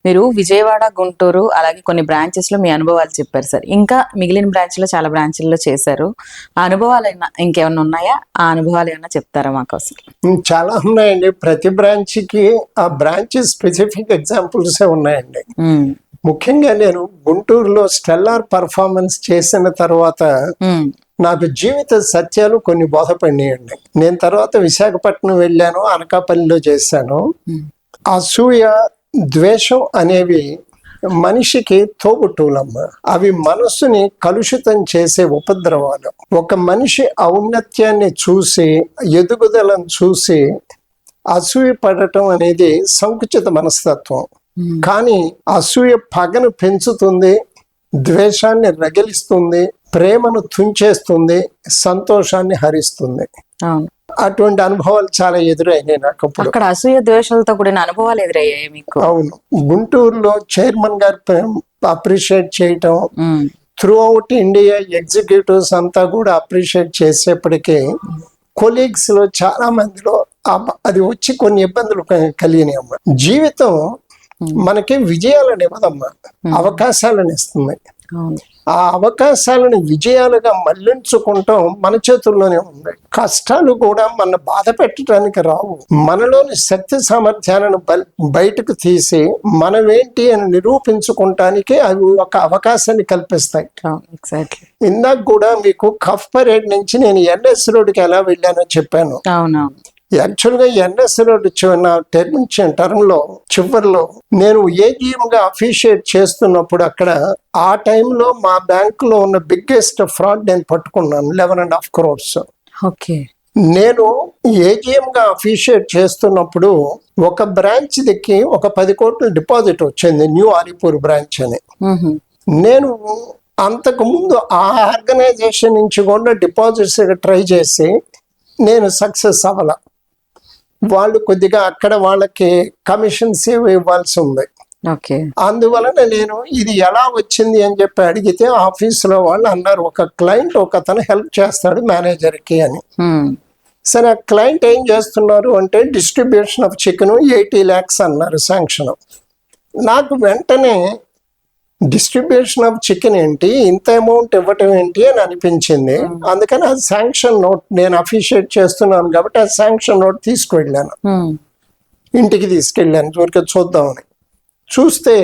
మీరు విజయవాడ, గుంటూరు అలాగే కొన్ని బ్రాంచెస్ లో మీ అనుభవాలు చెప్పారు సార్. ఇంకా మిగిలిన బ్రాంచ్ లో చాలా బ్రాంచ్ల్లో చేశారు. ఆ అనుభవాలు ఇంకేమైనా ఉన్నాయా? ఆ అనుభవాలు ఏమైనా చెప్తారా మాకోసం? చాలా ఉన్నాయండి. ప్రతి బ్రాంచ్ కి ఆ బ్రాంచ్ స్పెసిఫిక్ ఎగ్జాంపుల్స్ ఉన్నాయండి. ముఖ్యంగా నేను గుంటూరులో స్టెల్లార్ పర్ఫార్మెన్స్ చేసిన తర్వాత నాకు జీవిత సత్యాలు కొన్ని బోధపడినాయండి. నేను తర్వాత విశాఖపట్నం వెళ్ళాను, అనకాపల్లిలో చేశాను. అసూయ, ద్వేషం అనేవి మనిషికి తోబుట్టువులమ్మ. అవి మనస్సుని కలుషితం చేసే ఉపద్రవాలు. ఒక మనిషి ఔన్నత్యాన్ని చూసి, ఎదుగుదలను చూసి అసూయ పడటం అనేది సంకుచిత మనస్తత్వం. కానీ అసూయ పగను పెంచుతుంది, ద్వేషాన్ని రగిలిస్తుంది, ప్రేమను తుంచేస్తుంది, సంతోషాన్ని హరిస్తుంది. అటువంటి అనుభవాలు చాలా ఎదురయ్యాయి నాకు. అక్కడ అసూయ ద్వేషాలతో కూడిన అనుభవాలు ఎదురయ్యాయి మీకు? అవును. గుంటూరులో చైర్మన్ గారు అప్రిషియేట్ చేయటం, త్రూ అవుట్ ఇండియా ఎగ్జిక్యూటివ్స్ అంతా కూడా అప్రిషియేట్ చేసేప్పటికీ కొలీగ్స్ లో చాలా మందిలో అది వచ్చి కొన్ని ఇబ్బందులు కలిగినాయి అమ్మ. జీవితం మనకి విజయాలను ఇవ్వదమ్మా, అవకాశాలను ఇస్తుంది. ఆ అవకాశాలను విజయాలుగా మళ్లించుకుంటాం మన చేతుల్లోనే ఉంది. కష్టాలు కూడా మన బాధ పెట్టడానికి రావు. మనలోని శక్తి సామర్థ్యాలను బయటకు తీసి మనమేంటి అని నిరూపించుకుంటానికి అవి ఒక అవకాశాన్ని కల్పిస్తాయి. ఇందాక కూడా మీకు కఫ్ పరేడ్ నుంచి నేను ఎన్ఎస్ రోడ్కి ఎలా వెళ్ళానో చెప్పాను. యాక్చువల్గా ఎన్ఎస్ రోడ్ నా టర్మ్ లో చివరిలో నేను ఏజీఎం గా అఫీషియేట్ చేస్తున్నప్పుడు అక్కడ ఆ టైంలో మా బ్యాంక్ లో ఉన్న బిగ్గెస్ట్ ఫ్రాడ్ నేను పట్టుకున్నాను, 11.5 crores. నేను ఏజీఎం గా అఫీషియేట్ చేస్తున్నప్పుడు ఒక బ్రాంచ్ దిక్కి ఒక 10 కోట్ల డిపాజిట్ వచ్చింది, న్యూ ఆలిపూర్ బ్రాంచ్ అని. నేను అంతకు ముందు ఆ ఆర్గనైజేషన్ నుంచి కూడా డిపాజిట్స్ ట్రై చేసి నేను సక్సెస్ అవ్వాల. వాళ్ళు కొద్దిగా అక్కడ వాళ్ళకి కమిషన్స్ ఇవ్వాల్సి ఉంది. అందువలన నేను ఇది ఎలా వచ్చింది అని చెప్పి అడిగితే ఆఫీసులో వాళ్ళు అన్నారు, ఒక క్లయింట్ ఒకతను హెల్ప్ చేస్తాడు మేనేజర్ కి అని. సరే, ఆ క్లయింట్ ఏం చేస్తున్నారు అంటే డిస్ట్రిబ్యూషన్ ఆఫ్ చికెన్ 80 lakhs అన్నారు శాంక్షన్. నాకు వెంటనే డిస్ట్రిబ్యూషన్ ఆఫ్ చికెన్ ఏంటి, ఇంత అమౌంట్ ఇవ్వటం ఏంటి అని అనిపించింది. అందుకని ఆ శాంక్షన్ నోట్, నేను అఫీషియేట్ చేస్తున్నాను కాబట్టి ఆ శాంక్షన్ నోట్ తీసుకువెళ్ళాను, ఇంటికి తీసుకెళ్ళాను ఊరికే చూద్దామని. చూస్తే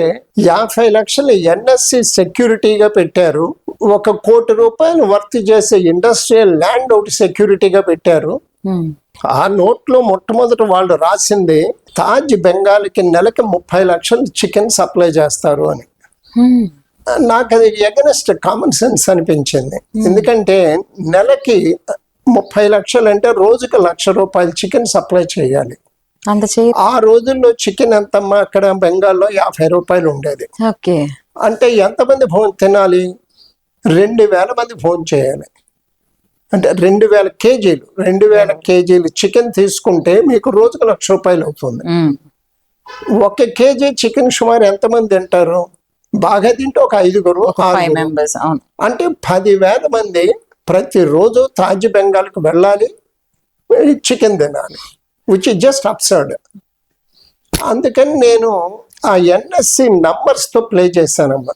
50 lakhs ఎన్ఎస్సి సెక్యూరిటీగా పెట్టారు. 1 కోటి రూపాయలు వర్త్ చేసే ఇండస్ట్రియల్ ల్యాండ్ ఒకటి సెక్యూరిటీగా పెట్టారు. ఆ నోట్లో మొట్టమొదట వాళ్ళు రాసింది తాజ్ బెంగాల్కి నెలకి 30 lakhs చికెన్ సప్లై చేస్తారు అని. నాకు అది ఎగనెస్ట్ కామన్ సెన్స్ అనిపించింది. ఎందుకంటే నెలకి 30 lakhs అంటే రోజుకి 1,00,000 రూపాయలు చికెన్ సప్లై చేయాలి. ఆ రోజుల్లో చికెన్ ఎంతమ్మా అక్కడ బెంగాల్లో 50 రూపాయలు ఉండేది. అంటే ఎంతమంది భోజనం తినాలి? 2,000 మంది భోజనం చేయాలి. అంటే 2,000 కేజీలు 2,000 కేజీలు చికెన్ తీసుకుంటే మీకు రోజుకు 1,00,000 రూపాయలు అవుతుంది. 1 కేజీ చికెన్ సుమారు ఎంతమంది తింటారు? బాగా తింటే ఒక 5 members. అంటే 10,000 మంది ప్రతిరోజు తాజ్ బెంగాల్కి వెళ్ళాలి, చికెన్ తినాలి, విచ్ ఇస్ జస్ట్ అబ్సర్డ్. అందుకని నేను ఆ ఎన్ఎస్సి నంబర్స్ తో ప్లే చేశానమ్మా.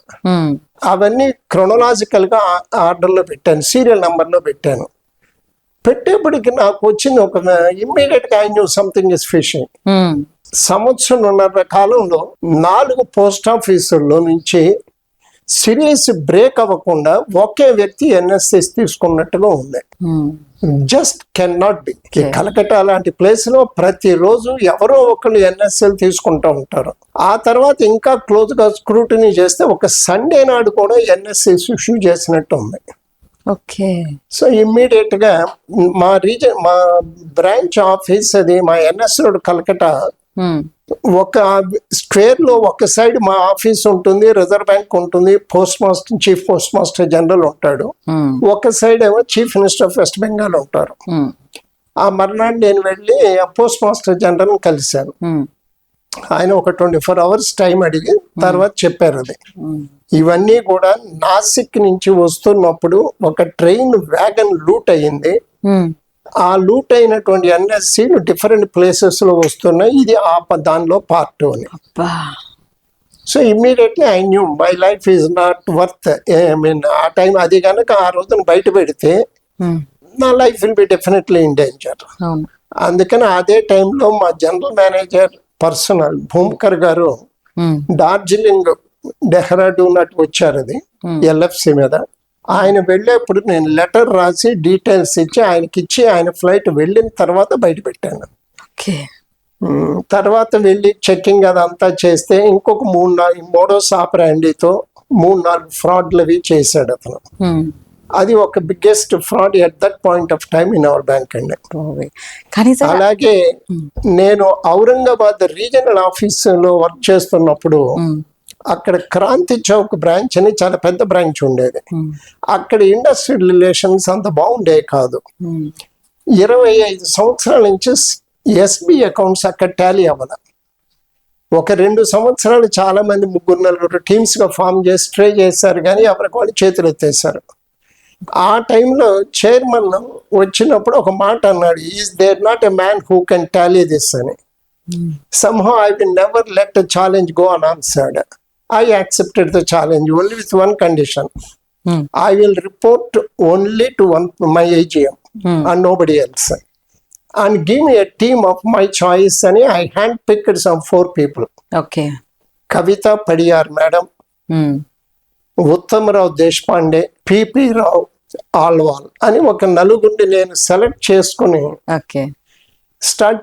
అవన్నీ క్రొనలాజికల్ గా ఆర్డర్ లో పెట్టాను, సీరియల్ నంబర్ లో పెట్టాను. పెట్టేప్పటికి నాకు వచ్చింది ఒక ఇమ్మీడియట్ గా I knew something is fishing. సంవత్సరంన్నర కాలంలో 4 పోస్ట్ ఆఫీసుల్లో నుంచి సిరీస్ బ్రేక్ అవ్వకుండా ఒకే వ్యక్తి ఎన్ఎస్ఎస్ తీసుకున్నట్టుగా ఉంది. Just can not be. Calcutta లాంటి ప్లేస్ లో ప్రతిరోజు ఎవరో ఒకళ్ళు ఎన్ఎస్ఎల్ తీసుకుంటూ ఉంటారు. ఆ తర్వాత ఇంకా క్లోజ్ గా స్క్రూటినీ చేస్తే ఒక సండే నాడు కూడా ఎన్ఎస్ఎస్ ఇష్యూ చేసినట్టు ఉంది. సో ఇమ్మీడియట్ గా మా బ్రాంచ్ ఆఫీస్, అది మా ఎన్ఎస్ రోడ్ కలకట్టా, ఒక స్క్వేర్ లో ఒక సైడ్ మా ఆఫీస్ ఉంటుంది, రిజర్వ్ బ్యాంక్ ఉంటుంది, చీఫ్ పోస్ట్ మాస్టర్ జనరల్ ఉంటాడు. ఒక సైడ్ ఏమో chief minister of west Bengal ఉంటారు. ఆ మర్నాడు నేను వెళ్ళి పోస్ట్ మాస్టర్ జనరల్ కలిశాను. ఆయన ఒక 24 hours టైం అడిగి తర్వాత చెప్పారు. అది ఇవన్నీ కూడా నాసిక్ నుంచి వస్తున్నప్పుడు ఒక ట్రైన్ వ్యాగన్ లూట్ అయ్యింది. ఆ లూట్ అయినటువంటి ఎన్ఎస్సీలు డిఫరెంట్ ప్లేసెస్ లో వస్తున్నాయి. ఇది దానిలో పార్ట్ అని. So immediately I knew my life is not worth. I mean ఆ టైం అది కనుక ఆ రోజున బయట పెడితే నా life will be definitely in danger. అవును. అందుకని అదే టైంలో మా జనరల్ మేనేజర్ పర్సనల్ భూమికర్ గారు డార్జిలింగ్ డెహ్రాడూన్ అటు వచ్చారు, అది ఎల్ఎఫ్సి మీద. ఆయన వెళ్ళేప్పుడు నేను లెటర్ రాసి డీటెయిల్స్ ఇచ్చి ఆయనకి ఇచ్చి ఆయన ఫ్లైట్ వెళ్ళిన తర్వాత బయట పెట్టాను. తర్వాత వెళ్ళి చెక్కింగ్ అదంతా చేస్తే ఇంకొక 3-4 మోడోస్ ఆపరాండితో 3-4 ఫ్రాడ్లు అవి చేశాడు అతను. అది ఒక biggest fraud at that point of time in our bank అండి. అలాగే నేను ఔరంగాబాద్ రీజనల్ ఆఫీస్ లో వర్క్ చేస్తున్నప్పుడు అక్కడ క్రాంతి చౌక్ బ్రాంచ్ అని చాలా పెద్ద బ్రాంచ్ ఉండేది. అక్కడ ఇండస్ట్రియల్ రిలేషన్స్ అంత బాగుండేవి కాదు. 25 సంవత్సరాల నుంచి ఎస్బి అకౌంట్స్ అక్కడ టాలీ అవ్వాలి. ఒక 2 సంవత్సరాలు చాలా మంది 3-4 టీమ్స్ గా ఫామ్ చేసి ట్రై చేశారు, కానీ ఎవరికి వాళ్ళు చేతులు ఎత్తేసారు. ఆ టైంలో చైర్మన్ వచ్చినప్పుడు ఒక మాట అన్నాడు, is there not a man who can tally this అని. somehow I will never let a challenge go unanswered. I accepted the challenge only with one condition. I will report only to my AGM and nobody else. And give me a team of my choice. And I handpicked some 4 people. Okay. Kavita Padiyar madam, Uttamrao Deshpande, PP Rao Alwal అని ఒక నలుగురిని నేను select చేసుకుని start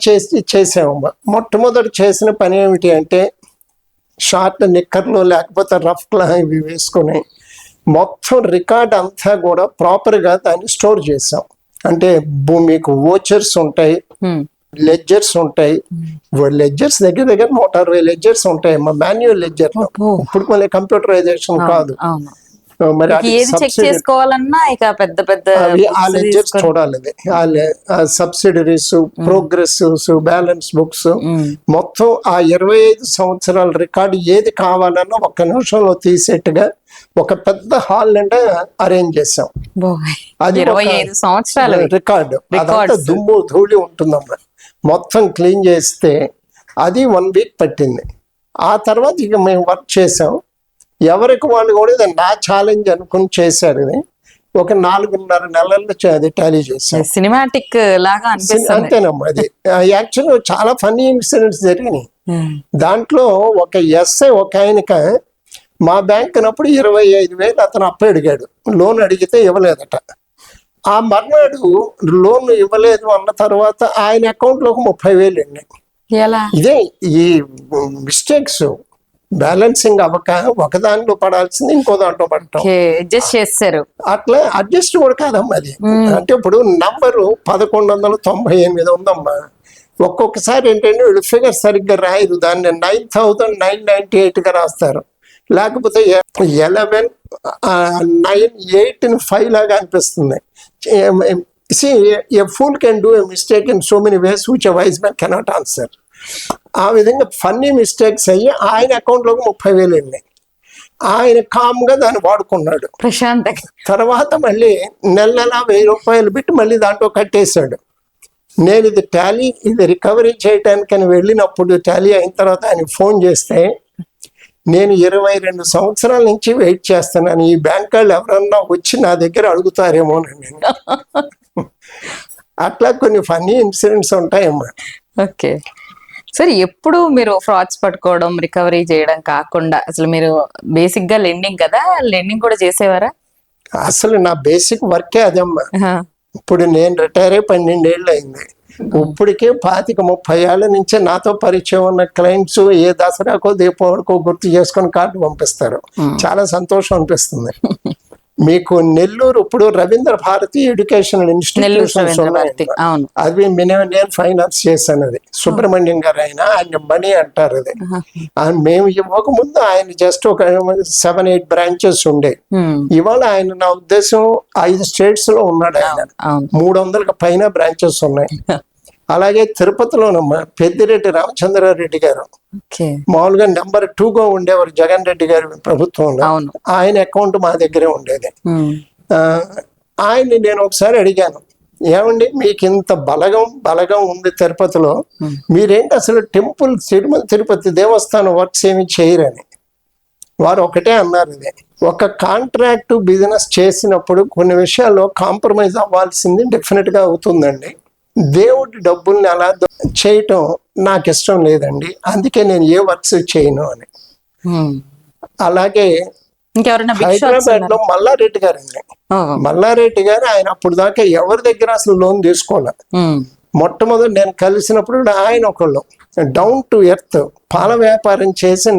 చేసాము. మొట్టమొదటి చేసిన పని ఏమిటి అంటే షార్ట్ నిక్కర్లు లేకపోతే రఫ్ ఇవి వేసుకుని మొత్తం రికార్డ్ అంతా కూడా ప్రాపర్గా దాన్ని స్టోర్ చేసాం. అంటే మీకు వోచర్స్ ఉంటాయి, లెడ్జర్స్ ఉంటాయి. లెడ్జర్స్ దగ్గర 160 లెడ్జర్స్ ఉంటాయి మా మాన్యువల్ లెడ్జర్ లో. ఇప్పుడు మళ్ళీ కంప్యూటరైజేషన్ కాదు. మరి చేసుకోవాలన్నా ఇక పెద్ద పెద్ద ఆ లెడ్జర్స్ చూడాలి. సబ్సిడరీస్, ప్రోగ్రెసివ్స్, బ్యాలెన్స్ బుక్స్ మొత్తం ఆ 25 సంవత్సరాల రికార్డు ఏది కావాలన్నా 1 నిమిషంలో తీసేట్టుగా ఒక పెద్ద హాల్ అంటే అరేంజ్ చేసాం. అది 25 సంవత్సరాల రికార్డు. అదంతా దుమ్ము ధూళి ఉంటుందమ్మా. మొత్తం క్లీన్ చేస్తే అది 1 వీక్ పట్టింది. ఆ తర్వాత ఇక మేము వర్క్ చేసాం. ఎవరికి వాళ్ళు కూడా ఇది నా ఛాలెంజ్ అనుకుని చేశారు. ఇది ఒక 4.5 నెలల్లో అది టాలీ చేశాం. సినిమాటిక్ లాగా అంతేనమ్మా. అది యాక్చువల్గా చాలా ఫన్నీ ఇన్సిడెంట్స్ జరిగినాయి. దాంట్లో ఒక ఎస్ఐ ఒక ఆయనక మా బ్యాంక్ అన్నప్పుడు 25,000 అతను అప్పు అడిగాడు. లోన్ అడిగితే ఇవ్వలేదట. ఆ మర్నాడు లోన్ ఇవ్వలేదు అన్న తర్వాత ఆయన అకౌంట్ లో 30,000 ఉన్నాయి. ఇదే ఈ మిస్టేక్స్ బ్యాలెన్సింగ్ అవ్వక ఒక దాంట్లో పడాల్సింది ఇంకో దాంట్లో పడటం. అడ్జస్ట్ చేస్తారు. అట్లా అడ్జస్ట్ కూడా కాదమ్మా అది. అంటే ఇప్పుడు నంబరు 1198 ఉందమ్మా. ఒక్కొక్కసారి ఏంటంటే వీళ్ళు ఫిగర్ సరిగ్గా రాయరు, దాన్ని 9,998 రాస్తారు. లేకపోతే 11, 9, 8 5 లాగా అనిపిస్తుంది. See, a fool can do a mistake in so many ways which a wise man cannot answer. ఆ విధంగా ఫన్నీ మిస్టేక్స్ అయ్యి ఆయన అకౌంట్ లో 30,000 వెళ్ళినాయి. ఆయన కామ్ గా దాన్ని వాడుకున్నాడు ప్రశాంత్. తర్వాత మళ్ళీ నెల 1,000 రూపాయలు పెట్టి మళ్ళీ దాంట్లో కట్టేశాడు. నేను ఇది టాలీ ఇది రికవరీ చేయటానికని వెళ్ళినప్పుడు టాలీ అయిన తర్వాత ఆయన ఫోన్ చేస్తే, నేను 22 సంవత్సరాల నుంచి వెయిట్ చేస్తున్నాను, ఈ బ్యాంక్ వాళ్ళు ఎవరన్నా వచ్చి నా దగ్గర అడుగుతారేమోనండి. అట్లా కొన్ని ఫన్నీ ఇన్సిడెంట్స్ ఉంటాయమ్మా. ఓకే సరే, ఎప్పుడు మీరు ఫ్రాడ్స్ పట్టుకోవడం రికవరీ చేయడం కాకుండా అసలు మీరు బేసిక్ గా లెండింగ్ కదా, లెండింగ్ కూడా చేసేవారా? అసలు నా బేసిక్ వర్కే అదమ్మా. ఇప్పుడు నేను రిటైర్ అయ్యి 12 ఏళ్ళు అయింది. ఇప్పటికే 25-30 ఏళ్ల నుంచి నాతో పరిచయం ఉన్న క్లయింట్స్ ఏ దసరాకో దీపావళికో గుర్తు చేసుకొని కార్డు పంపిస్తారు. చాలా సంతోషం అనిపిస్తుంది. మీకు నెల్లూరు ఇప్పుడు రవీంద్ర భారతి ఎడ్యుకేషనల్ ఇన్స్టిట్యూషన్స్ ఉన్నాయి. అది నేను ఫైనాన్స్ చేశాను. అది సుబ్రహ్మణ్యం గారు ఆయన మణి అంటారు. అది మేము ఇవ్వకముందు ఆయన జస్ట్ ఒక 7-8 బ్రాంచెస్ ఉండే. ఇవాళ ఆయన నా ఉద్దేశం 5 స్టేట్స్ లో ఉన్నాడు. ఆయన 300కి పైన బ్రాంచెస్ ఉన్నాయి. అలాగే తిరుపతిలోనమ్మా పెద్దిరెడ్డి రామచంద్రారెడ్డి గారు మామూలుగా నెంబర్ 2గా ఉండేవారు జగన్ రెడ్డి గారి ప్రభుత్వంలో. ఆయన అకౌంట్ మా దగ్గరే ఉండేది. ఆయన్ని నేను ఒకసారి అడిగాను, ఏమండి మీకు ఇంత బలగం ఉంది తిరుపతిలో, మీరేంటి అసలు టెంపుల్ తిరుమల తిరుపతి దేవస్థానం వర్క్స్ ఏమి చేయరని. వారు ఒకటే అన్నారు, ఇది ఒక కాంట్రాక్ట్ బిజినెస్ చేసినప్పుడు కొన్ని విషయాల్లో కాంప్రమైజ్ అవ్వాల్సింది డెఫినెట్ గా అవుతుందండి. దేవుడి డబ్బుల్ని అలా చేయటం నాకు ఇష్టం లేదండి, అందుకే నేను ఏ వర్క్స్ చేయను అని. అలాగే హైదరాబాద్ లో మల్లారెడ్డి గారు అండి, మల్లారెడ్డి గారు ఆయన అప్పుడు దాకా ఎవరి దగ్గర అసలు లోన్ తీసుకోలే. మొట్టమొదటి నేను కలిసినప్పుడు ఆయన ఒకళ్ళు డౌన్ టు ఎర్త్ పాల వ్యాపారం చేసి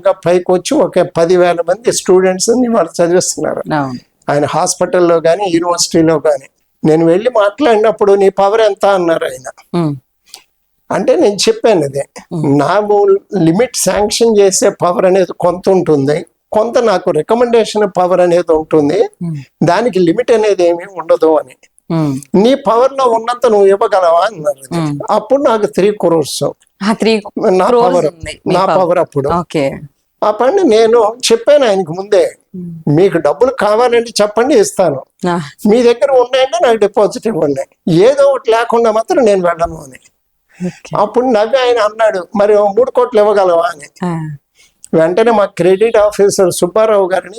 గా పైకి వచ్చి ఒక 10,000 మంది స్టూడెంట్స్ వాళ్ళు చదివిస్తున్నారు. ఆయన హాస్పిటల్లో కానీ యూనివర్సిటీలో కానీ. నేను వెళ్ళి మాట్లాడినప్పుడు నీ పవర్ ఎంత అన్నారు ఆయన. అంటే నేను చెప్పాను, అదే నా లిమిట్ శాంక్షన్ చేసే పవర్ అనేది కొంత ఉంటుంది, కొంత నాకు రికమెండేషన్ పవర్ అనేది ఉంటుంది, దానికి లిమిట్ అనేది ఏమీ ఉండదు అని. నీ పవర్ లో ఉన్నంత నువ్వు ఇవ్వగలవా అన్నారు. అప్పుడు నాకు 3 crores నా పవర్ అప్పుడు. అప్పుడు నేను చెప్పాను ఆయనకు ముందే, మీకు డబ్బులు కావాలంటే చెప్పండి ఇస్తాను, మీ దగ్గర ఉన్నాయంటే నాకు డిపాజిట్ ఇవ్వండి, ఏదో ఒకటి లేకుండా మాత్రం నేను వెళ్ళను అని. అప్పుడు నవ్వి ఆయన అన్నాడు, మరి 3 కోట్లు ఇవ్వగలవా అని. వెంటనే మా క్రెడిట్ ఆఫీసర్ సుబ్బారావు గారిని,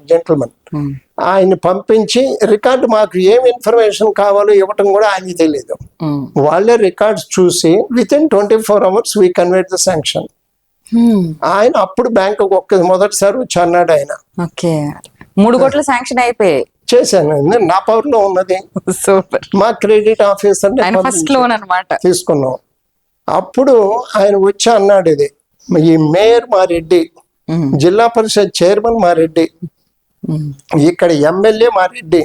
జెంటల్మెన్, ఆయన్ని పంపించి రికార్డు, మాకు ఏం ఇన్ఫర్మేషన్ కావాలో ఇవ్వటం కూడా ఆయనకి తెలియదు, వాళ్ళే రికార్డ్స్ చూసి within 24 hours we conveyed the sanction. ఆయన అప్పుడు బ్యాంకు మొదటిసారి వచ్చి అన్నాడు ఆయన. 3 కోట్ల శాంక్షన్ అయిపోయాయి. చేశాను, నా పవర్ లో ఉన్నది. సూపర్. మా క్రెడిట్ ఆఫీసర్ తీసుకున్నాం. అప్పుడు ఆయన వచ్చి అన్నాడు, ఇది ఈ మేయర్ మా రెడ్డి, జిల్లా పరిషత్ చైర్మన్ మా రెడ్డి, ఇక్కడ ఎమ్మెల్యే మా రెడ్డి,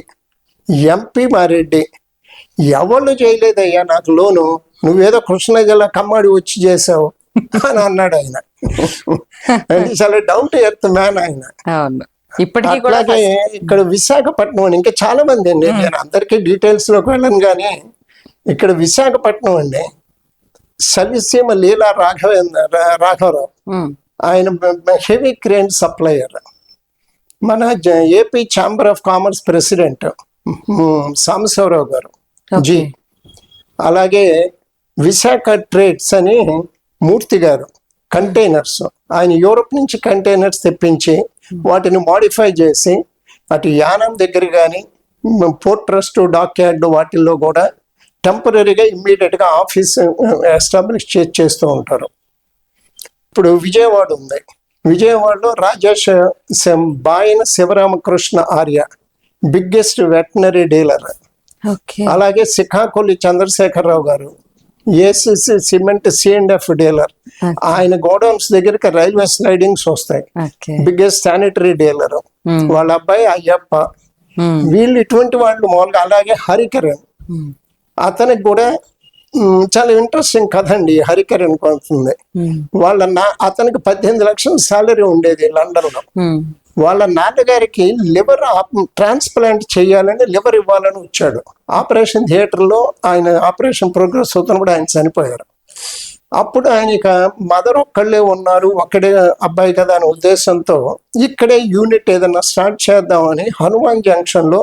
ఎంపీ మా రెడ్డి, ఎవళ్ళు చేయలేదయ్యా నాకు లోను, నువ్వేదో కృష్ణా జిల్లా కమ్మాడి వచ్చి చేసావు అని అన్నాడు ఆయన. చాలా డౌట్ ఎర్త్ మ్యాన్ ఆయన. అట్లాగే ఇక్కడ విశాఖపట్నం అని, ఇంకా చాలా మంది అండి, నేను అందరికీ డీటెయిల్స్ లోకి వెళ్ళను కానీ, ఇక్కడ విశాఖపట్నం అండి, సవిసీమ లీలా రాఘవరావు, ఆయన హెవీ క్రేన్ సప్లయర్. మన AP chamber of commerce president Sambasivarao గారు జీ. అలాగే విశాఖ ట్రేడ్స్ అని మూర్తి గారు, కంటైనర్స్, ఆయన యూరోప్ నుంచి కంటైనర్స్ తెప్పించి వాటిని మాడిఫై చేసి అటు యానం దగ్గర కానీ పోర్ట్ ట్రస్ట్, డాక్ యార్డ్ వాటిల్లో కూడా టెంపరీగా ఇమ్మీడియట్ గా ఆఫీస్ ఎస్టాబ్లిష్ చేస్తూ ఉంటారు. ఇప్పుడు విజయవాడ ఉంది, విజయవాడలో రాజేష్ బాయన Sivaramakrishna Arya biggest veterinary dealer. అలాగే Srikakulam Chandrasekhararao garu ACC cement C&F dealer, ఆయన గోడౌన్స్ దగ్గరికి రైల్వే స్లైడింగ్స్ వస్తాయి, బిగ్గెస్ట్ శానిటరీ డీలర్, వాళ్ళ అబ్బాయి అయ్యప్ప, వీళ్ళు ఇటువంటి వాళ్ళు మామూలుగా. అలాగే హరికరణ్, అతనికి కూడా చాలా ఇంట్రెస్టింగ్ కథ అండి హరికరణ్ అవుతుంది. అతనికి 18 లక్షల శాలరీ ఉండేది లండన్ లో. వాళ్ళ నాన్నగారికి లివర్ ట్రాన్స్ప్లాంట్ చేయాలని, లివర్ ఇవ్వాలని వచ్చాడు. ఆపరేషన్ థియేటర్ లో ఆయన ఆపరేషన్ ప్రోగ్రెస్ అవుతున్నప్పుడు ఆయన చనిపోయారు. అప్పుడు ఆయన మదర్ ఒక్కళ్ళే ఉన్నారు, ఒక్కడే అబ్బాయి కదా అనే ఉద్దేశంతో ఇక్కడే యూనిట్ ఏదైనా స్టార్ట్ చేద్దామని హనుమాన్ జంక్షన్ లో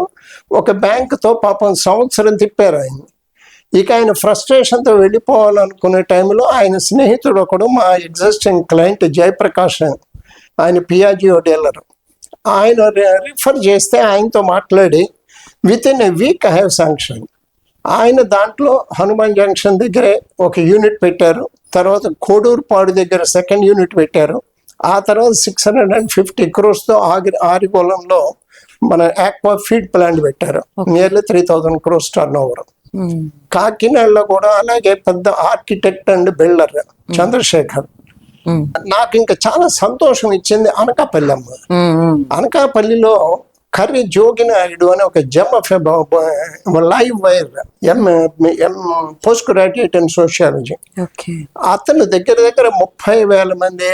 ఒక బ్యాంక్ తో పాపం సంవత్సరం తిప్పారు ఆయన. ఇక ఆయన ఫ్రస్ట్రేషన్తో వెళ్ళిపోవాలనుకునే టైంలో ఆయన స్నేహితుడు ఒకడు, మా ఎగ్జిస్టింగ్ క్లయింట్ జయప్రకాష్, ఆయన పియాజియో డీలర్, ఆయన రిఫర్ చేస్తే ఆయనతో మాట్లాడి with-in a week I have sanction. ఆయన దాంట్లో హనుమాన్ జంక్షన్ దగ్గరే ఒక యూనిట్ పెట్టారు, తర్వాత కోడూరుపాడు దగ్గర సెకండ్ యూనిట్ పెట్టారు, ఆ తర్వాత 650 crores తో ఆరిగోళంలో మన ఆక్వా ఫీడ్ ప్లాంట్ పెట్టారు, నియర్లీ 3,000 crores turnover. కాకినాడలో కూడా అలాగే పెద్ద ఆర్కిటెక్ట్ అండ్ బిల్డర్ చంద్రశేఖర్. నాకు ఇంకా చాలా సంతోషం ఇచ్చింది అనకాపల్లి అమ్మ. అనకాపల్లిలో కర్రీ జోగినాయుడు అని ఒక live wire post graduate in sociology, అతను దగ్గర 30,000 మంది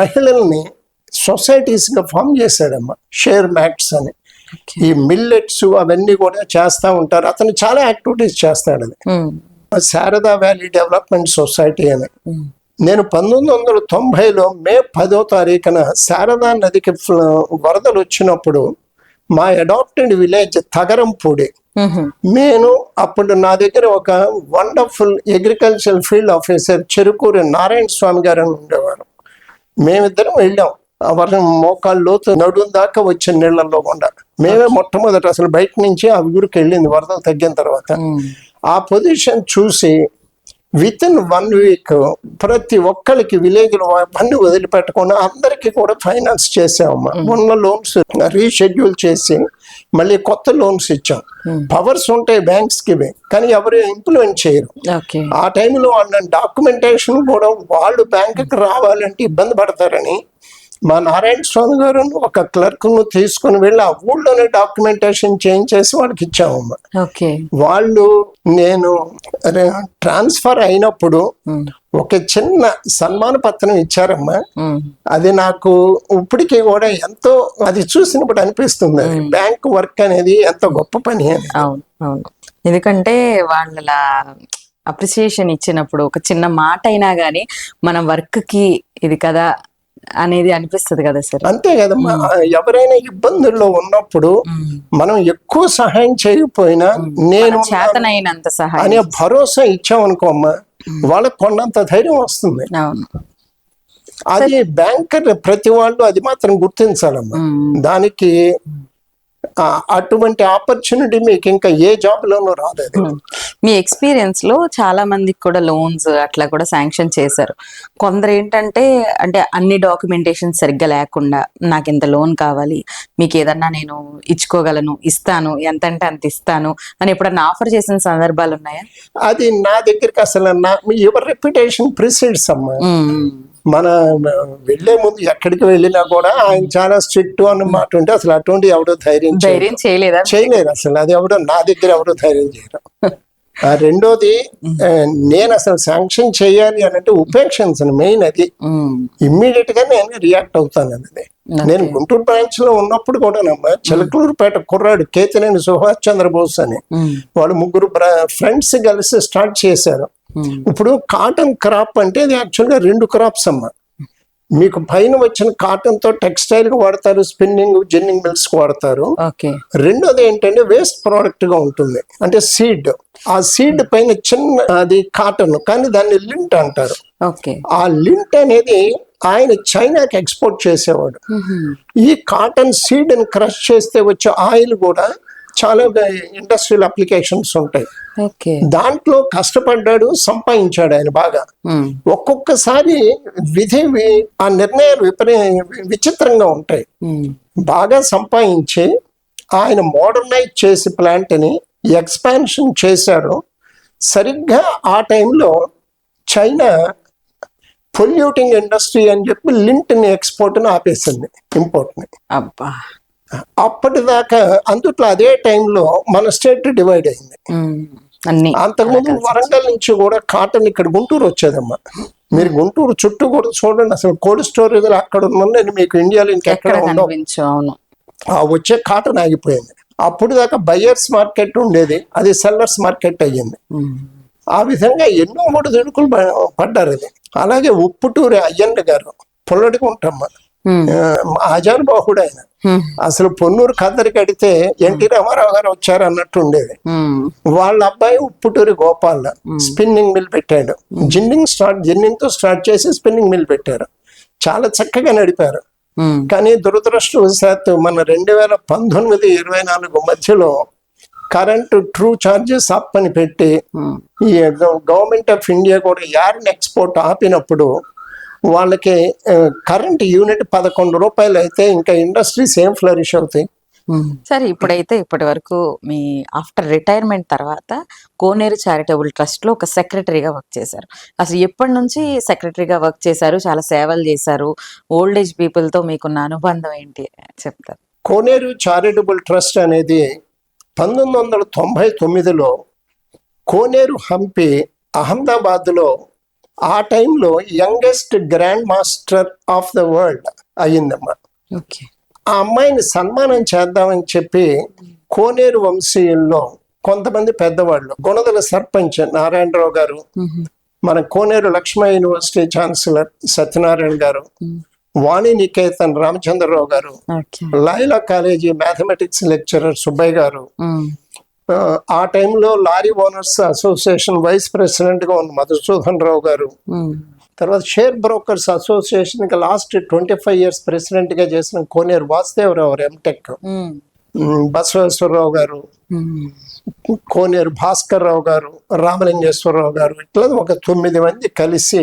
మహిళల్ని సొసైటీస్ గా ఫామ్ చేశాడమ్మా, షేర్ మ్యాట్స్ అని. ఈ మిల్లెట్స్ అవన్నీ కూడా చేస్తా ఉంటారు, అతను చాలా యాక్టివిటీస్ చేస్తాడు. అది శారదా వ్యాలీ డెవలప్మెంట్ సొసైటీ అని. నేను 1990లో మే 10వ తారీఖున శారదా నదికి వరదలు వచ్చినప్పుడు మా అడాప్టెడ్ విలేజ్ తగరంపూడి, నేను అప్పుడు నా దగ్గర ఒక wonderful agriculture field officer Cherukuri Narayana Swamy garu అని ఉండేవారు. మేమిద్దరం వెళ్ళాం. ఆ వర్షం మోకాళ్ళు లోతు నడుం దాకా వచ్చిన నీళ్లలో గుండా మేమే మొట్టమొదట అసలు బయట నుంచి ఆ ఊరికి వెళ్ళింది వరదలు తగ్గిన తర్వాత. ఆ పొజిషన్ చూసి విత్ ఇన్ 1 వీక్ ప్రతి ఒక్కరికి విలేజ్ లో పన్ను వదిలిపెట్టకుండా అందరికి కూడా ఫైనాన్స్ చేసామమ్మా. ఉన్న లోన్స్ రీషెడ్యూల్ చేసి మళ్ళీ కొత్త లోన్స్ ఇచ్చాం. పవర్స్ ఉంటాయి బ్యాంక్స్ కి, కానీ ఎవరు ఇంప్లిమెంట్ చేయరు. ఆ టైంలో వాళ్ళ డాక్యుమెంటేషన్ కూడా వాళ్ళు బ్యాంకుకి రావాలంటే ఇబ్బంది పడతారని మా నారాయణ స్వామి గారు ఒక క్లర్క్ ను తీసుకుని వెళ్ళి ఆ ఊళ్ళోనే డాక్యుమెంటేషన్ చేయించేసి వాళ్ళకి ఇచ్చామమ్మా. వాళ్ళు నేను ట్రాన్స్ఫర్ అయినప్పుడు ఒక చిన్న సన్మాన పత్రం ఇచ్చారమ్మా. అది నాకు ఇప్పటికీ కూడా ఎంతో, అది చూసినప్పుడు అనిపిస్తుంది బ్యాంక్ వర్క్ అనేది ఎంత గొప్ప పని అని. ఎందుకంటే వాళ్ళ అప్రిసియేషన్ ఇచ్చినప్పుడు ఒక చిన్న మాట అయినా గానీ మన వర్క్ కి ఇది కదా అనేది అనిపిస్తుంది కదా సార్. అంతే కదమ్మా. ఎవరైనా ఇబ్బందుల్లో ఉన్నప్పుడు మనం ఎక్కువ సహాయం చేయకపోయినా నేను చేతనైనంత సహాయం అనే భరోసా ఇచ్చామనుకోమ్మా, వాళ్ళకి కొన్నంత ధైర్యం వస్తుంది. అది బ్యాంకర్ ప్రతి వాళ్ళు అది మాత్రం గుర్తించాలమ్మా. దానికి అటువంటి ఆపర్చునిటీ మీకు ఇంకా ఏ జాబ్ లోనూ రాలేదు. మీ ఎక్స్పీరియన్స్ లో చాలా మందికి కూడా లోన్స్ అట్లా కూడా శాంక్షన్ చేశారు. కొందరు ఏంటంటే అంటే అన్ని డాక్యుమెంటేషన్ సరిగ్గా లేకుండా నాకు ఇంత లోన్ కావాలి, మీకు ఏదన్నా నేను ఇచ్చుకోగలను, ఇస్తాను, ఎంత అంటే అంత ఇస్తాను అని ఎప్పుడన్నా ఆఫర్ చేసిన సందర్భాలు ఉన్నాయా? అది నా దగ్గరికి అసలు యువర్ రెప్యుటేషన్ ప్రిసీడ్స్ అమ్మా. మన వెళ్లే ముందు ఎక్కడికి వెళ్ళినా కూడా ఆయన చాలా స్ట్రిక్ట్ అన్నమాట ఉంటే అసలు అటువంటి ఎవడో ధైర్యం చేయలేదు అసలు. అది ఎవడో నా దగ్గర ఎవడో ధైర్యం చేయరు. రెండోది, నేను అసలు శాంక్షన్ చేయాలి అనంటే ఉపేక్షించను మెయిన్. అది ఇమ్మీడియట్ గా నేను రియాక్ట్ అవుతాను. అది నేను గుంటూరు బ్రాంచ్ లో ఉన్నప్పుడు కూడానమ్మా, చిలకలూరుపేట కుర్రాడు కేతినేని సుభాష్ చంద్రబోస్ అని వాళ్ళు 3 ఫ్రెండ్స్ కలిసి స్టార్ట్ చేశారు. ఇప్పుడు కాటన్ క్రాప్ అంటే అది యాక్చువల్గా 2 క్రాప్స్ అమ్మా. మీకు పైన వచ్చిన కాటన్ తో టెక్స్టైల్ కి వాడతారు, స్పిన్నింగ్ జిన్నింగ్ మిల్స్ కి వాడతారు. రెండోది ఏంటంటే వేస్ట్ ప్రోడక్ట్ గా ఉంటుంది, అంటే సీడ్. ఆ సీడ్ పైన చిన్న అది కాటన్, కానీ దాన్ని లింట్ అంటారు. ఆ లింట్ అనేది ఆయన చైనాకి ఎక్స్పోర్ట్ చేసేవాడు. ఈ కాటన్ సీడ్ ని క్రష్ చేస్తే వచ్చే ఆయిల్ కూడా చాలా ఇండస్ట్రియల్ అప్లికేషన్స్ ఉంటాయి. దాంట్లో కష్టపడ్డాడు, సంపాదించాడు ఆయన బాగా. ఒక్కొక్కసారి ఆ నిర్ణయాలు విచిత్రంగా ఉంటాయి. బాగా సంపాదించి ఆయన మోడర్నైజ్ చేసి ప్లాంట్ ని ఎక్స్పాన్షన్ చేశారు. సరిగ్గా ఆ టైంలో చైనా పొల్యూటింగ్ ఇండస్ట్రీ అని చెప్పి లింట్ ని ఎక్స్పోర్ట్ ని ఆపేసింది, ఇంపోర్ట్ ని. అప్పటిదాకా అందుట్లో అదే టైంలో మన స్టేట్ డివైడ్ అయింది. అంతకుముందు వరంగల్ నుంచి కూడా కాటన్ ఇక్కడ గుంటూరు వచ్చేదమ్మా. మీరు గుంటూరు చుట్టూ కూడా చూడండి, అసలు కోల్డ్ స్టోరేజ్ అక్కడ ఉన్న మీకు ఇండియాలో ఇంకెక్కడ ఉండవు. వచ్చే కాటన్ ఆగిపోయింది. అప్పుడు దాకా బయర్స్ మార్కెట్ ఉండేది, అది సెల్లర్స్ మార్కెట్ అయ్యింది. ఆ విధంగా ఎన్నో ఒడిదుడుకులు పడ్డారు. అది అలాగే ఉప్పుటూరి అయ్యన్న గారు పొల్లడిగా ఉంటామ్మా, ఆజానుబాహుడు ఆయన. అసలు పొన్నూరు ఖద్దరికి అడిగితే ఎన్టీ రామారావు గారు వచ్చారు అన్నట్టు ఉండేది. వాళ్ళ అబ్బాయి ఉప్పుటూరి గోపాల్ స్పిన్నింగ్ మిల్ పెట్టాడు. జిన్నింగ్ తో స్టార్ట్ చేసి స్పిన్నింగ్ మిల్ పెట్టారు. చాలా చక్కగా నడిపారు. కానీ దురదృష్టవశాత్తు మన 2019-24 మధ్యలో కరెంటు ట్రూ చార్జెస్ అప్ అని పెట్టి ఈ గవర్నమెంట్ ఆఫ్ ఇండియా కూడా యార్న్ ఎక్స్పోర్ట్ ఆపినప్పుడు వాళ్ళకి కరెంట్ యూనిట్ 11 రూపాయలు అయితే ఇంకా ఇండస్ట్రీస్ ఏం ఫ్లరిష్ అవుతాయి. సరే, ఇప్పటి వరకు మీ ఆఫ్టర్ రిటైర్మెంట్ తర్వాత కోనేరు చారిటబుల్ ట్రస్ట్ లో ఒక సెక్రటరీగా వర్క్ చేశారు. అసలు ఎప్పటి నుంచి సెక్రటరీగా వర్క్ చేశారు? చాలా సేవలు చేశారు. ఓల్డ్ ఏజ్ పీపుల్ తో మీకున్న అనుబంధం ఏంటి చెప్తారు? కోనేరు చారిటబుల్ ట్రస్ట్ అనేది 1999లో కోనేరు హంపి అహ్మదాబాద్లో ఆ టైంలో youngest grand master of the world అయ్యిందమ్మా. ఆ అమ్మాయిని సన్మానం చేద్దామని చెప్పి కోనేరు వంశీయుల్లో కొంతమంది పెద్దవాళ్ళు, గుణదల సర్పంచ్ నారాయణరావు గారు, మన కోనేరు లక్ష్మీ యూనివర్సిటీ ఛాన్సలర్ సత్యనారాయణ గారు, వాణి నికేతన్ రామచంద్రరావు గారు, Laila college mathematics lecturer Subbaiah గారు, ఆ టైంలో lorry owners association vice president గా ఉన్న మధుసూదన్ రావు గారు, తర్వాత షేర్ బ్రోకర్స్ అసోసియేషన్కి లాస్ట్ 25 years ప్రెసిడెంట్గా చేసిన కోనేరు వాసుదేవరావు ఎంటెక్, బసవేశ్వరరావు గారు, కోనేరు భాస్కర్ రావు గారు, రామలింగేశ్వరరావు గారు, ఇట్లా ఒక 9 మంది కలిసి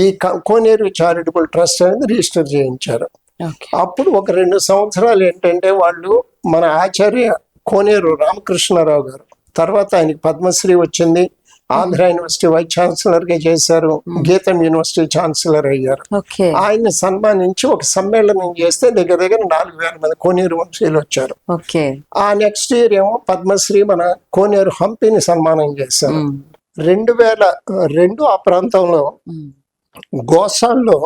ఈ కోనేరు చారిటబుల్ ట్రస్ట్ అనేది రిజిస్టర్ చేయించారు. అప్పుడు ఒక 2 సంవత్సరాలు ఏంటంటే వాళ్ళు మన ఆచార్య కోనేరు రామకృష్ణారావు గారు, తర్వాత ఆయనకి పద్మశ్రీ వచ్చింది, ఆంధ్ర యూనివర్సిటీ వైస్ ఛాన్సలర్ గా చేశారు, గీతం యూనివర్సిటీ ఛాన్సలర్ అయ్యారు. ఆయన్ని సన్మానించి ఒక సమ్మేళనం చేస్తే దగ్గర 4,000 మంది కోనేరు వంశీయులు వచ్చారు. ఆ నెక్స్ట్ ఇయర్ ఏమో పద్మశ్రీ మన కోనేరు హంపిని సన్మానం చేశారు. 2002 ఆ ప్రాంతంలో గోసాల్లో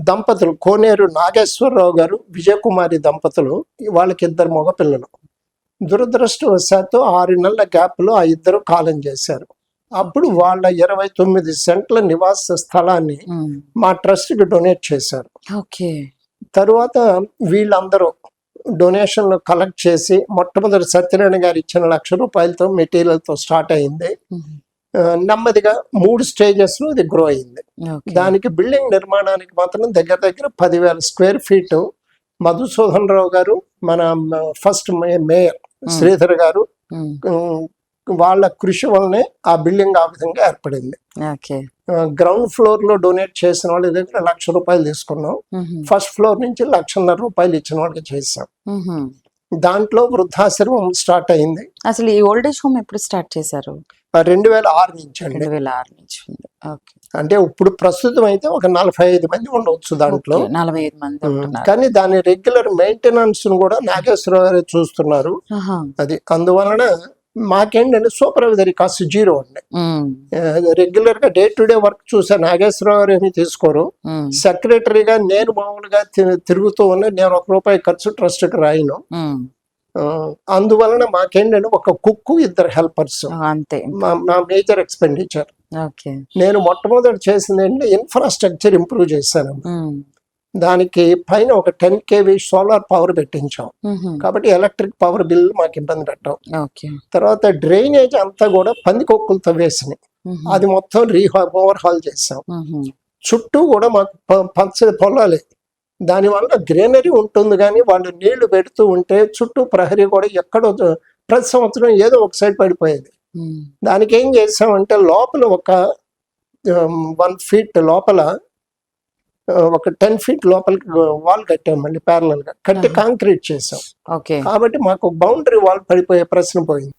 దంపతులు కోనేరు నాగేశ్వరరావు గారు, విజయకుమారి దంపతులు, వాళ్ళకి 2 మగపిల్లలు. దురదృష్టవశాత్తు 6 నెలల గ్యాప్ లో ఆ 2 కాలం చేశారు. అప్పుడు వాళ్ళ 29 సెంట్ల నివాస స్థలాన్ని మా ట్రస్ట్ కి డొనేట్ చేశారు. తరువాత వీళ్ళందరూ డొనేషన్లు కలెక్ట్ చేసి మొట్టమొదటి సత్యనారాయణ గారు ఇచ్చిన ₹1,00,000 మెటీరియల్తో స్టార్ట్ అయింది. నెమ్మదిగా 3 స్టేజెస్ లో ఇది గ్రో అయింది. దానికి బిల్డింగ్ నిర్మాణానికి మాత్రం దగ్గర 10,000 స్క్వేర్ ఫీట్ మధుసూదన్ రావు గారు, మన ఫస్ట్ మేయర్ శ్రీధర్ గారు, వాళ్ళ కృషి వల్లనే ఆ బిల్డింగ్ ఆ విధంగా ఏర్పడింది. గ్రౌండ్ ఫ్లోర్ లో డొనేట్ చేసిన వాళ్ళ దగ్గర ₹1,00,000 తీసుకున్నాం. ఫస్ట్ ఫ్లోర్ నుంచి ₹1,50,000 ఇచ్చిన వాళ్ళకి చేసాం. దాంట్లో వృద్ధాశ్రమం స్టార్ట్ అయింది. అసలు ఈ ఓల్డ్ ఏజ్ హోమ్ ఎప్పుడు స్టార్ట్ చేశారు? 2006 నుంచి అండి. 2006 నుంచి. అంటే ఇప్పుడు ప్రస్తుతం అయితే ఒక 45 మంది ఉండవచ్చు దాంట్లో. 45 మంది. కానీ దాని రెగ్యులర్ మెయింటెనెన్స్ కూడా నాగేశ్వరరావు గారు చూస్తున్నారు. అది అందువలన మాకేంటంటే సూపర్వైజరీ కాస్ట్ 0 అండి. రెగ్యులర్ గా డే టు డే వర్క్ చూసే నాగేశ్వరరావు గారు ఏమి తీసుకోరు. సెక్రటరీగా నేను మామూలుగా తిరుగుతూ ఉన్నా, నేను ₹1 ఖర్చు ట్రస్ట్ కి రాయను. అందువలన మాకేంటంటే ఒక కుక్కు, 2 హెల్పర్స్ అంతే నా మేజర్ ఎక్స్పెండిచర్. నేను మొట్టమొదటి చేసింది ఏంటంటే ఇన్ఫ్రాస్ట్రక్చర్ ఇంప్రూవ్ చేశాను. దానికి పైన ఒక 10 kV సోలార్ పవర్ పెట్టించాం. కాబట్టి ఎలక్ట్రిక్ పవర్ బిల్ మాకు ఇబ్బంది పెట్టాం. తర్వాత డ్రైనేజ్ అంతా కూడా పందికొక్కులతో వేసినాయి, అది మొత్తం ఓవర్ హాల్ చేసాం. చుట్టూ కూడా మాకు పచ్చని పొలాలే, దానివల్ల గ్రీనరీ ఉంటుంది. కానీ వాళ్ళు నీళ్లు పెడుతూ ఉంటే చుట్టూ ప్రహరీ కూడా ఎక్కడో ప్రతి సంవత్సరం ఏదో ఒక సైడ్ పడిపోయేది. దానికి ఏం చేసామంటే లోపల ఒక 1 feet లోపల ఒక 10 feet లోపలికి వాల్ కట్టామండి, ప్యారలల్ గా కట్టి కాంక్రీట్ చేసాం. కాబట్టి మాకు బౌండరీ వాల్ పడిపోయే ప్రశ్న పోయింది.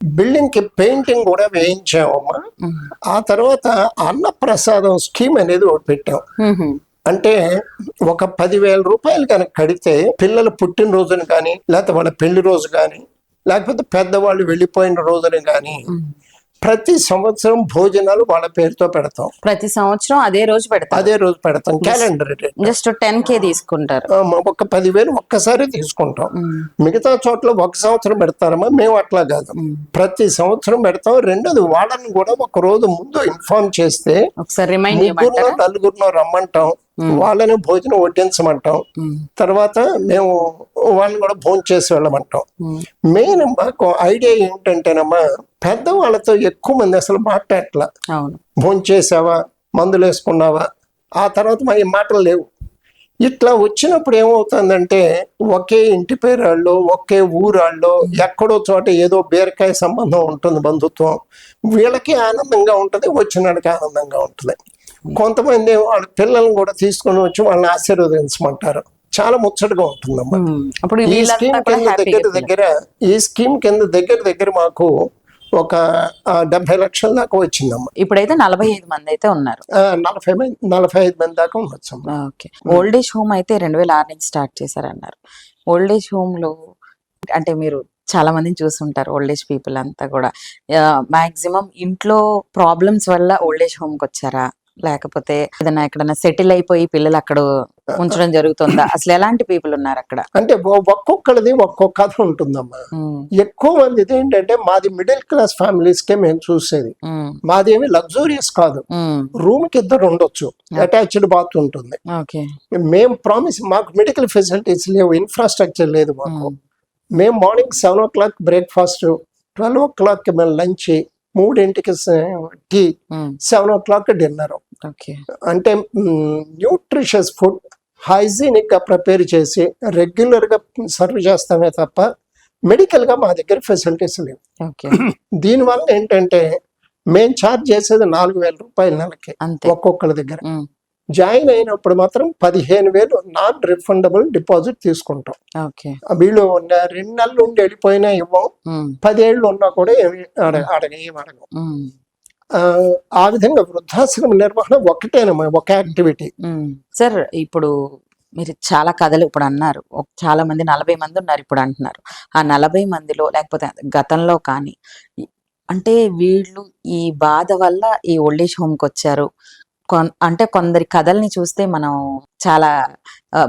బిల్డింగ్ కి పెయింటింగ్ కూడా వేయించామమ్మా. ఆ తర్వాత అన్నప్రసాదం స్కీమ్ అనేది ఒకటి పెట్టాం. అంటే ఒక ₹10,000 కనుక కడితే పిల్లల పుట్టినరోజుని కానీ, లేకపోతే వాళ్ళ పెళ్లి రోజు కానీ, లేకపోతే పెద్దవాళ్ళు వెళ్ళిపోయిన రోజుని కానీ ప్రతి సంవత్సరం భోజనాలు వాళ్ళ పేరుతో పెడతాం. ప్రతి సంవత్సరం అదే రోజు పెడతాం. క్యాలెండర్ జస్ట్ 10K తీసుకుంటారు. ఒక 10,000 ఒక్కసారి తీసుకుంటాం. మిగతా చోట్ల ఒక సంవత్సరం పెడతారమ్మా, మేము అట్లా కాదు, ప్రతి సంవత్సరం పెడతాం. రెండోది వాళ్ళని కూడా ఒక రోజు ముందు ఇన్ఫార్మ్ చేస్తే 4-5 రమ్మంటాం, వాళ్ళని భోజనం వడ్డించమంటాం. తర్వాత మేము వాళ్ళని కూడా భోజనం చేసి వెళ్ళమంటాం. మెయిన్ మాకు ఐడియా ఏంటంటేనమ్మా, పెద్దవాళ్ళతో ఎక్కువ మంది అసలు మాట్లాడట్లా. భోజనం చేసావా, మందులు వేసుకున్నావా, ఆ తర్వాత మా మాటలు లేవు. ఇట్లా వచ్చినప్పుడు ఏమవుతుందంటే ఒకే ఇంటి పేరాళ్ళు, ఒకే ఊరాళ్ళు, ఎక్కడో చోట ఏదో బీరకాయ సంబంధం ఉంటుంది, బంధుత్వం. వీళ్ళకి ఆనందంగా ఉంటుంది, వచ్చినాడికి ఆనందంగా ఉంటుంది. కొంతమంది వాళ్ళ పిల్లల్ని కూడా తీసుకొని వచ్చి వాళ్ళని ఆశీర్వదించమంటారు. చాలా ముచ్చటగా ఉంటుందమ్మా. ఈ స్కీమ్ కింద దగ్గర మాకు ఒక 70 లక్షల దాకా వచ్చిందమ్మా. ఇప్పుడైతే 45 మంది అయితే ఉన్నారు. 45 మంది దాకా ఉండొచ్చు. ఓల్డ్ ఏజ్ హోమ్ అయితే 2006 నుంచి స్టార్ట్ చేశారన్నారు. ఓల్డ్ ఏజ్ హోమ్ లో అంటే మీరు చాలా మందిని చూస్తుంటారు. ఓల్డ్ ఏజ్ పీపుల్ అంతా కూడా మాక్సిమం ఇంట్లో ప్రాబ్లమ్స్ వల్ల ఓల్డ్ ఏజ్ హోమ్ కి వచ్చారా, లేకపోతే ఏదైనా ఎక్కడైనా సెటిల్ అయిపోయి పిల్లలు అక్కడ ఉంచడం జరుగుతుందా? అసలు ఎలాంటి పీపుల్ ఉన్నారు అక్కడ? అంటే ఒక్కొక్కరిది ఒక్కొక్క కథ ఉంటుందమ్మా. ఎక్కువ మంది ఏంటంటే మాది మిడిల్ క్లాస్ ఫ్యామిలీస్ కే మేము చూసేది. మాది ఏమి లగ్జూరియస్ కాదు, రూమ్ కి 2 ఉండొచ్చు, అటాచ్డ్ బాత్ ఉంటుంది. మేము ప్రామిస్, మాకు మెడికల్ ఫెసిలిటీస్ లేవు, ఇన్ఫ్రాస్ట్రక్చర్ లేదు మాకు. మేము morning 7 o'clock breakfast, 12 o'clock lunch, 3ంటికి టీ, 7 o'clock డిన్నర్. ఓకే. అంటే న్యూట్రిషియస్ ఫుడ్ హైజీనిక్ గా ప్రిపేర్ చేసి రెగ్యులర్ గా సర్వ్ చేస్తామే తప్ప మెడికల్ గా మా దగ్గర ఫెసిలిటీస్ లేవు. ఓకే. దీనివల్ల ఏంటంటే మేము ఛార్జ్ చేసేది 4,000 రూపాయల నెలకి అంతే. ఒక్కొక్కరి దగ్గర. జాయిన్ అయినప్పుడు మాత్రం 15,000 నాన్ రిఫండబుల్ డిపాజిట్ తీసుకుంటాం. ఓకే. వీళ్ళు 2 నెలలు ఉండి వెళ్ళిపోయినా ఇవ్వం, 10 ఏళ్ళు ఉన్నా కూడా ఏమి అడగం. ఆ విధంగా వృద్ధాశ్రమ నిర్వహణ ఒకటేనమ్మా, ఒక యాక్టివిటీ. సార్, ఇప్పుడు మీరు చాలా కథలు ఇప్పుడు అన్నారు. చాలా మంది 40 మంది ఉన్నారు ఇప్పుడు అంటున్నారు. ఆ 40 మందిలో లేకపోతే గతంలో కానీ అంటే వీళ్ళు ఈ బాధ వల్ల ఈ ఓల్డేజ్ హోమ్కి వచ్చారు అంటే కొందరి కథల్ని చూస్తే మనం చాలా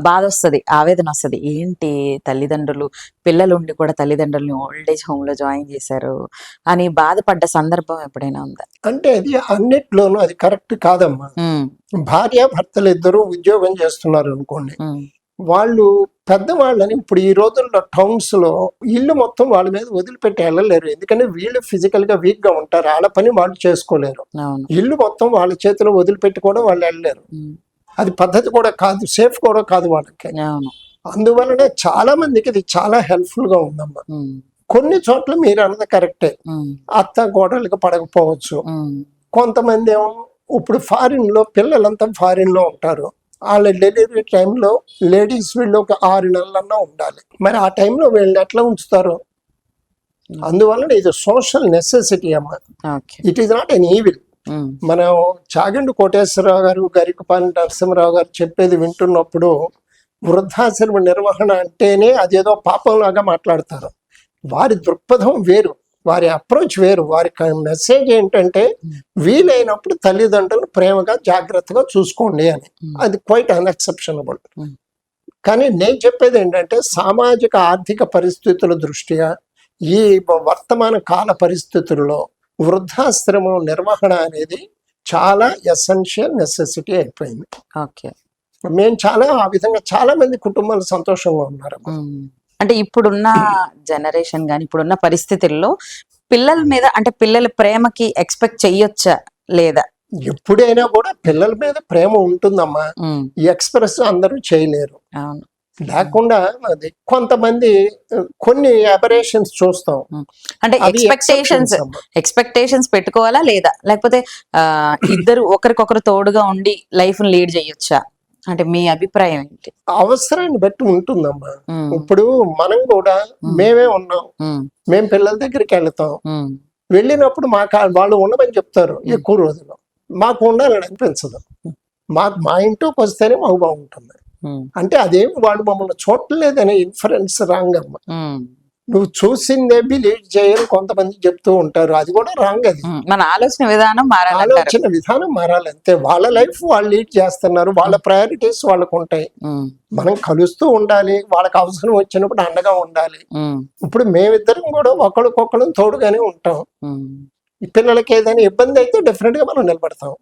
బాధ వస్తుంది, ఆవేదన వస్తుంది. ఏంటి తల్లిదండ్రులు పిల్లలు ఉండి కూడా తల్లిదండ్రుల్ని ఓల్డేజ్ హోమ్ లో జాయిన్ చేశారు అని బాధపడ్డ సందర్భం ఎప్పుడైనా ఉందా? అంటే అది అన్నిట్లోనూ అది కరెక్ట్ కాదమ్మా. భార్య భర్తలు ఇద్దరు ఉద్యోగం చేస్తున్నారు అనుకోండి, వాళ్ళు పెద్దవాళ్ళని ఇప్పుడు ఈ రోజుల్లో టౌన్స్ లో ఇల్లు మొత్తం వాళ్ళ మీద వదిలిపెట్టి వెళ్ళలేరు. ఎందుకంటే వీళ్ళు ఫిజికల్ గా వీక్ గా ఉంటారు, వాళ్ళ పని వాళ్ళు చేసుకోలేరు. ఇల్లు మొత్తం వాళ్ళ చేతిలో వదిలిపెట్టి కూడా వాళ్ళు వెళ్ళలేరు. అది పద్ధతి కూడా కాదు, సేఫ్ కూడా కాదు వాళ్ళకి. అందువలనే చాలా మందికి ఇది చాలా హెల్ప్ఫుల్ గా ఉందమ్మా. కొన్ని చోట్ల మీరు అన్నది కరెక్టే, అత్త కోడలికి పడకపోవచ్చు. కొంతమంది ఏమో ఇప్పుడు ఫారిన్ లో పిల్లలంతా ఫారిన్ లో ఉంటారు, వాళ్ళ డెలివరీ టైంలో లేడీస్ వీళ్ళు ఒక 6 నెలలన్నా ఉండాలి. మరి ఆ టైంలో వీళ్ళని ఎట్లా ఉంచుతారు? అందువలన ఇది సోషల్ నెసెసిటీ అమ్మా, it is not an evil. మనం చాగంటి కోటేశ్వరరావు గారు, గరికపాటి నరసింహరావు గారు చెప్పేది వింటున్నప్పుడు వృద్ధాశ్రమ నిర్వహణ అంటేనే అదేదో పాపంలాగా మాట్లాడతారు. వారి దృక్పథం వేరు, వారి అప్రోచ్ వేరు. వారి మెసేజ్ ఏంటంటే వీలైనప్పుడు తల్లిదండ్రులు ప్రేమగా జాగ్రత్తగా చూసుకోండి అని. అది క్వైట్ అన్ఎక్సెప్షనబుల్. కానీ నేను చెప్పేది ఏంటంటే సామాజిక ఆర్థిక పరిస్థితుల దృష్ట్యా ఈ వర్తమాన కాల పరిస్థితుల్లో వృద్ధాశ్రమం నిర్వహణ అనేది చాలా ఎసెన్షియల్ నెసెసిటీ అయిపోయింది. మేము చాలా ఆ విధంగా చాలా మంది కుటుంబాలు సంతోషంగా ఉన్నారు. అంటే ఇప్పుడున్న జనరేషన్ గాని ఇప్పుడున్న పరిస్థితుల్లో పిల్లల మీద అంటే పిల్లల ప్రేమకి ఎక్స్పెక్ట్ చెయ్యొచ్చా లేదా? ఎప్పుడైనా కూడా పిల్లల మీద ప్రేమ ఉంటుందమ్మా, ఎక్స్ప్రెస్ అందరూ చేయలేరు. లేకుండా అది కొంతమంది కొన్ని అబరేషన్స్ చూస్తాం. అంటే ఎక్స్పెక్టేషన్స్ పెట్టుకోవాలా లేదా, లేకపోతే ఇద్దరు ఒకరికొకరు తోడుగా ఉండి లైఫ్ లీడ్ చేయొచ్చా? అంటే మీ అభిప్రాయం ఏంటి? అవసరాన్ని బట్టి ఉంటుందమ్మా. ఇప్పుడు మనం కూడా మేమే ఉన్నాం, మేము పిల్లల దగ్గరికి వెళ్తాం, వెళ్ళినప్పుడు మాకు వాళ్ళు ఉండమని చెప్తారు ఎక్కువ రోజులు, మాకు ఉండాలని అనిపించదు. మా ఇంట్లోకి వస్తేనే మాకు బాగుంటుంది. అంటే అదేం వాళ్ళు మమ్మల్ని చూడలేదనే ఇన్ఫరెన్స్ రాంగ్ అమ్మా. నువ్వు చూసిందే బిలీవ్ చేయని కొంతమంది చెప్తూ ఉంటారు, అది కూడా రాంగ్. అది మన ఆలోచన విధానం మారాలి అంతే. వాళ్ళ లైఫ్ వాళ్ళు లీడ్ చేస్తున్నారు, వాళ్ళ ప్రయారిటీస్ వాళ్ళకు ఉంటాయి. మనం కలుస్తూ ఉండాలి, వాళ్ళకి అవసరం వచ్చినప్పుడు అండగా ఉండాలి. ఇప్పుడు మేమిద్దరం కూడా ఒకరికొకరు తోడుగానే ఉంటాం. ఈ పిల్లలకి ఏదైనా ఇబ్బంది అయితే డెఫినెట్ గా మనం నిలబడతాం.